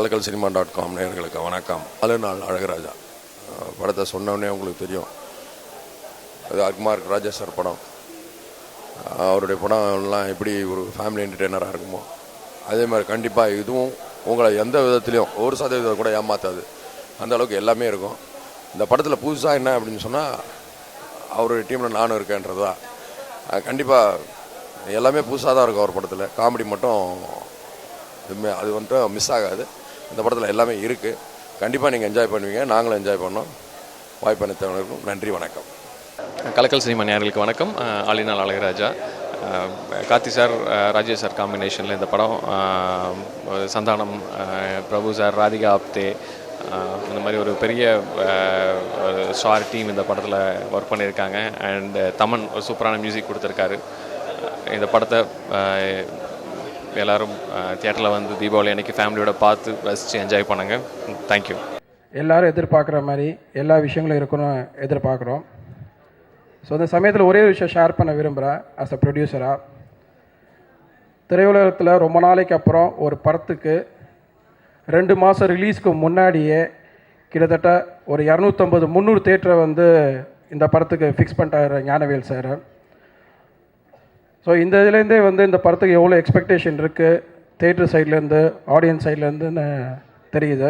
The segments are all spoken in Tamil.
கலக்கல்சினிமா.com நேயர்களுக்கு வணக்கம். 4 நாள் அழகுராஜா படத்தை சொன்னோடனே உங்களுக்கு தெரியும், அது அக்மார் ராஜா சார் படம். அவருடைய படம்லாம் எப்படி ஒரு ஃபேமிலி என்டர்டெய்னராக இருக்குமோ அதே மாதிரி கண்டிப்பாக இதுவும் உங்களை எந்த விதத்துலையும் 1% கூட ஏமாற்றாது. அந்த அளவுக்கு எல்லாமே இருக்கும். இந்த படத்தில் புதுசாக என்ன அப்படின்னு சொன்னால், அவருடைய டீமில் நானும் இருக்கேன்றது தான். கண்டிப்பாக எல்லாமே புதுசாக தான் இருக்கும் அவர் படத்தில். காமெடி மட்டும் அது வந்துட்டு மிஸ் ஆகாது. இந்த படத்தில் எல்லாமே இருக்குது. கண்டிப்பாக நீங்கள் என்ஜாய் பண்ணுவீங்க, நாங்களும் என்ஜாய் பண்ணோம். வாய்ப்பு அனைத்தவர்களுக்கும் நன்றி, வணக்கம். கலக்கல் சினிமா நேயர்களுக்கு வணக்கம். ஆலினால் அழகுராஜா, கார்த்தி சார், ராஜேஷ் சார் காம்பினேஷனில் இந்த படம். சந்தானம், பிரபு சார், ராதிகா ஆப்தே, இந்த மாதிரி ஒரு பெரிய ஸ்டார் டீம் இந்த படத்தில் ஒர்க் பண்ணியிருக்காங்க. அண்ட் தமன் ஒரு சூப்பரான மியூசிக் கொடுத்துருக்காரு. இந்த படத்தை எல்லோரும் தியேட்டரில் வந்து தீபாவளி அன்றைக்கி ஃபேமிலியோட பார்த்து ரசித்து என்ஜாய் பண்ணுங்கள். தேங்க்யூ. எல்லோரும் எதிர்பார்க்குற மாதிரி எல்லா விஷயங்களும் இருக்கணும் எதிர்பார்க்குறோம். ஸோ இந்த சமயத்தில் ஒரே விஷயம் ஷேர் பண்ண விரும்புகிறேன். ஆஸ் அ ப்ரொடியூசராக, திரையுலகத்தில் ரொம்ப நாளைக்கு அப்புறம் ஒரு படத்துக்கு 2 மாதம் ரிலீஸ்க்கு முன்னாடியே கிட்டத்தட்ட ஒரு 250-300 தேட்டரை வந்து இந்த படத்துக்கு ஃபிக்ஸ் பண்ணிட்டார் ஞானவேல் சார். ஸோ இந்த இதுலேருந்தே வந்து இந்த படத்துக்கு எவ்வளோ எக்ஸ்பெக்டேஷன் இருக்குது தேட்டர் சைட்லேருந்து, ஆடியன்ஸ் சைட்லேருந்துன்னு தெரியுது.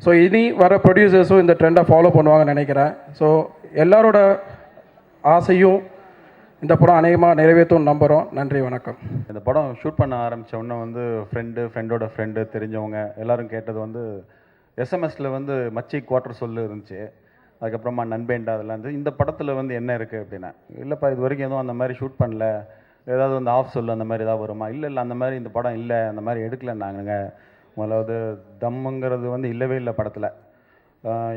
ஸோ இனி வர ப்ரொடியூசர்ஸும் இந்த ட்ரெண்டை ஃபாலோ பண்ணுவாங்கன்னு நினைக்கிறேன். ஸோ எல்லாரோட ஆசையும் இந்த படம் அநேகமாக நிறைவேற்றும் நம்புகிறோம். நன்றி, வணக்கம். இந்த படம் ஷூட் பண்ண ஆரம்பித்த உடனே வந்து ஃப்ரெண்டோட ஃப்ரெண்டு தெரிஞ்சவங்க எல்லோரும் கேட்டது வந்து எஸ்எம்எஸில் வந்து மச்சி குவார்ட்டர் சொல்லு இருந்துச்சு. அதுக்கப்புறமா நண்பேண்டா அதெல்லாம் இருந்து இந்த படத்தில் வந்து என்ன இருக்குது அப்படின்னா, இல்லைப்பா இது வரைக்கும் எதுவும் அந்த மாதிரி ஷூட் பண்ணல, ஏதாவது வந்து ஆஃப் சொல்லு அந்த மாதிரி ஏதாவது வருமா? இல்லை அந்த மாதிரி இந்த படம் இல்லை, அந்த மாதிரி எடுக்கல. நாங்கள் முதலாவது தம்முங்கிறது வந்து இல்லவே இல்லை படத்தில்.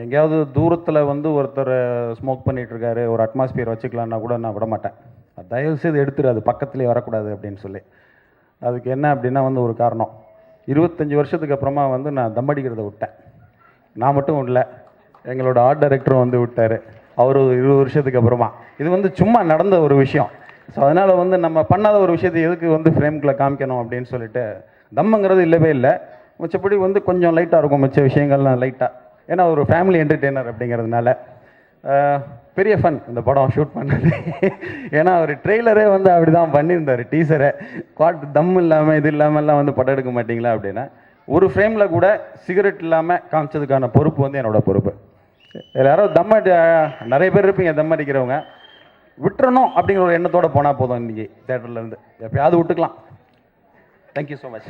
எங்கேயாவது தூரத்தில் வந்து ஒருத்தர் ஸ்மோக் பண்ணிகிட்ருக்காரு, ஒரு அட்மாஸ்பியர் வச்சுக்கலான்னா கூட நான் விட மாட்டேன். தயவுசெய்து எடுத்துரு, அது பக்கத்துலேயே வரக்கூடாது அப்படின்னு சொல்லி. அதுக்கு என்ன அப்படின்னா வந்து ஒரு காரணம், 25 வருஷத்துக்கு அப்புறமா வந்து நான் தம் அடிக்கிறத விட்டேன். நான் மட்டும் இல்லை, எங்களோட ஆர்ட் டைரக்டரும் வந்து விட்டார் அவர் 20 வருஷத்துக்கு அப்புறமா. இது வந்து சும்மா நடந்த ஒரு விஷயம். ஸோ அதனால் வந்து நம்ம பண்ணாத ஒரு விஷயத்தை எதுக்கு வந்து ஃப்ரேம்குள்ளே காமிக்கணும் அப்படின்னு சொல்லிட்டு தம்முங்கிறது இல்லவே இல்லை. மிச்சப்படி வந்து கொஞ்சம் லைட்டாக இருக்கும் மிச்ச விஷயங்கள்லாம் லைட்டாக. ஏன்னா ஒரு ஃபேமிலி என்டர்டெய்னர் அப்படிங்கிறதுனால பெரிய ஃபன் இந்த படம் ஷூட் பண்ணது. ஏன்னா ஒரு ட்ரெய்லரே வந்து அப்படி தான் பண்ணியிருந்தார், டீசரை. தம் இல்லாமல் இது இல்லாமல்லாம் வந்து படம் எடுக்க மாட்டிங்களா அப்படின்னா, ஒரு ஃப்ரேமில் கூட சிகரெட் இல்லாமல் காமிச்சதுக்கான பொறுப்பு வந்து என்னோடய பொறுப்பு. எல்லாரும் நிறைய பேர் இருப்பீங்க தம் அடிக்கிறவங்க, விட்டுறணும் அப்படிங்கிற ஒரு எண்ணத்தோடு போனால் போதும். இன்றைக்கி தேட்டர்லேருந்து எப்பயாவது விட்டுக்கலாம். Thank you so much.